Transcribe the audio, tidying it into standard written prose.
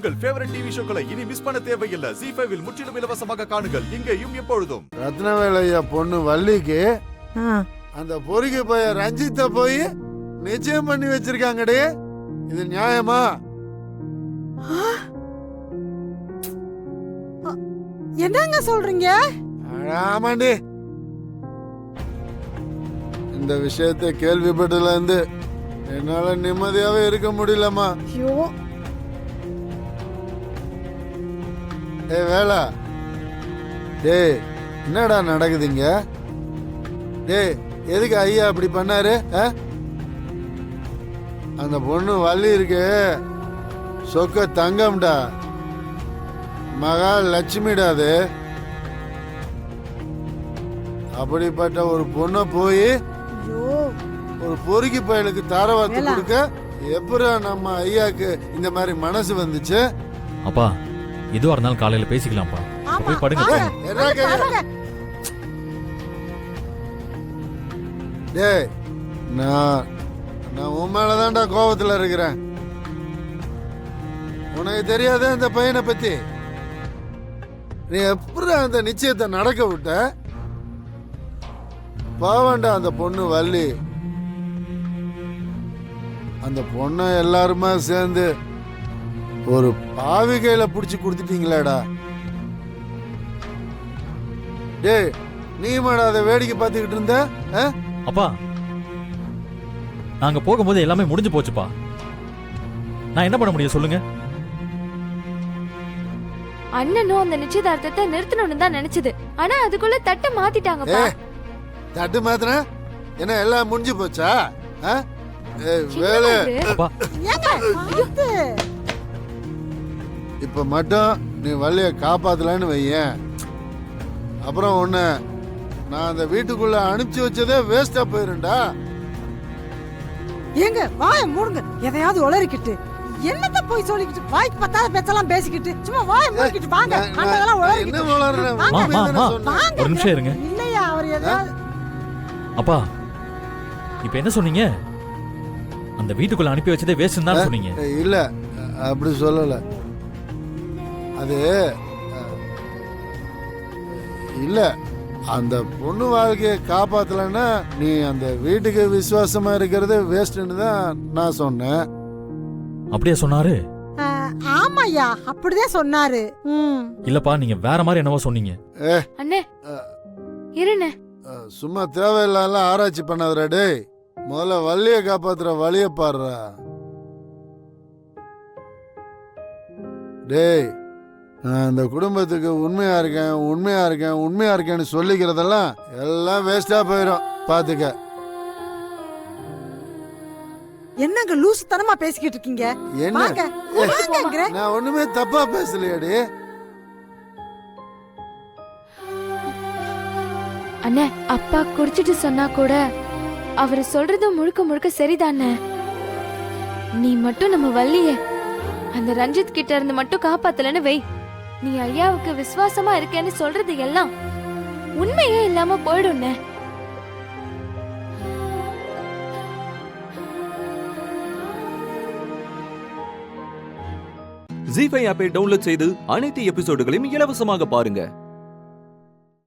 உங்கள் favourite TV ஷோக்களை இனி miss பண்ண தேவையில்லை. ZEE5 இல் முற்றிலும் இலவசமாக காணுங்கள், இங்கேயும் எப்பொழுதும். ரத்னவேலையா பொண்ணு வள்ளிக்கு அந்த பொறுக்கி போய் ரஞ்சித்த போய் நிச்சயம் பண்ணி வச்சிருக்காங்கடி. இது நியாயமா? என்னங்க சொல்றீங்க? ஆமாண்டி. இந்த விஷயத்தை கேள்விப்பட்டதுல இருந்து என்னால நிம்மதியாவே இருக்க முடியலம்மா. ஐயோ, வேலா, டேய் என்னடா நடக்குதுங்க? டேய் எதுக்கு ஐயா அப்படி பண்ணாரு? அந்த பொண்ணு வள்ளி இருக்கு, சொக்க தங்கம்டா, மகா லட்சுமிடா. அது அப்படிப்பட்ட ஒரு பொண்ணை போய் ஒரு பொறுக்கி பயலுக்கு தாரவாத்து கொடுக்க எப்படி நம்ம ஐயாக்கு இந்த மாதிரி மனசு வந்துச்சு? அப்பா எதுவா இருந்தாலும் காலையில பேசிக்கலாம்ப்பா. போய் படுங்க. டேய் நான் உன் மேலதான்டா கோபத்துல இருக்கிறேன். உனக்கு தெரியாத இந்த பையனை பத்தி? நீ எப்படி அந்த நிச்சயத்தை நடக்க விட்ட? பாவண்டா அந்த பொண்ணு வள்ளி. அந்த பொண்ணை எல்லாருமா சேர்ந்து ஒரு பாவி கையில புடிச்சு கொடுத்துட்டீங்களாடா. டேய் நீ மாடா அதை வேடிக்கை பார்த்துக்கிட்டு இருந்த? அப்பா நாங்க போகும்போது எல்லாமே முடிஞ்சு போச்சுப்பா. நான் என்ன பண்ண முடியும் சொல்லுங்க? அண்ணனும் அந்த நிச்சயதார்த்தத்தை நிறுத்தணும்னு தான் நினைச்சது. ஆனா அதுக்குள்ள தட்டை மாத்திட்டாங்கப்பா. தட்டு மாத்திர என்ன எல்லாம் முடிஞ்சு போச்சா? வேலை இப்ப மட்டும் நீ வள்ளிய காப்பாத்தலன்னு வையேன், அப்புறம் உன்னை நான் அந்த வீட்டுக்குள்ள அனுப்பிச்சு வச்சதே வேஸ்டா போயிருண்டா. ஏங்க வாய மூடுங்க. எதையாவது உளறிக்கிட்டு என்னத்த போய் சொல்லிக்கிட்டு வாய்க்கு பத்தாத பேச்செல்லாம் பேசிக்கிட்டு சும்மா வாய மூடிக்கிட்டு வாங்க. அதெல்லாம் என்ன உளறறேன்? ஒரு நிமிஷம் இருங்க. இல்லையா அவர் ஏதாவது? அப்பா இப்ப என்ன சொன்னீங்க? அந்த வீட்டுக்குள்ள அனுப்பி வச்சதே வேஸ்ட் தான் சொன்னீங்க. இல்ல அப்படி சொல்லல. அது இல்ல, அந்த பொண்ணு வாழ்க்கையை காப்பாத்தலன்னா நீ அந்த வீட்டுக்கு விசுவாசமா இருக்கிறது வேஸ்ட்னு தான் நான் சொன்னேன். அப்படியே சொன்னாரு? ஆமாய்யா அப்படிதான் சொன்னாரு. இல்லப்பா நீங்க வேற மாதிரி என்னவோ சொன்னீங்க. அண்ணே இருண்ணே, சும்மா தேவையில்லாத ஆராய்ச்சி பண்ணாதடா. டேய் முதல்ல வள்ளிய காப்பாத்துற வழிய பாடுறா. டேய் நான் இந்த குடும்பத்துக்கு உண்மையா இருக்கேன்னு சொல்லிக்கிறதெல்லாம் எல்லாம் வேஸ்டா போயிடும் பாத்துக்க. என்னங்க லூசுத்தனமா பேசிக்கிட்டு இருக்கீங்க? என்ன நான் ஒண்ணுமே தப்பா பேசலையாடி. அண்ணே அப்பா குடிச்சிட்டு சொன்னா கூட அவரு சொல்றது முழுக்க முழுக்க சரிதானே. நீ மட்டும் நம்ம வள்ளிய அந்த ரஞ்சித் கிட்ட இருந்து மட்டும் காப்பாத்தலன்னு வை, நீ ஐயாவுக்கு விசுவாசமா இருக்கேன்னு சொல்றது எல்லாம் உண்மையே இல்லாம போயிடும். ZEE5 ஆப்பை டவுன்லோட் செய்து அனைத்து எபிசோடுகளையும் இலவசமாக பாருங்க.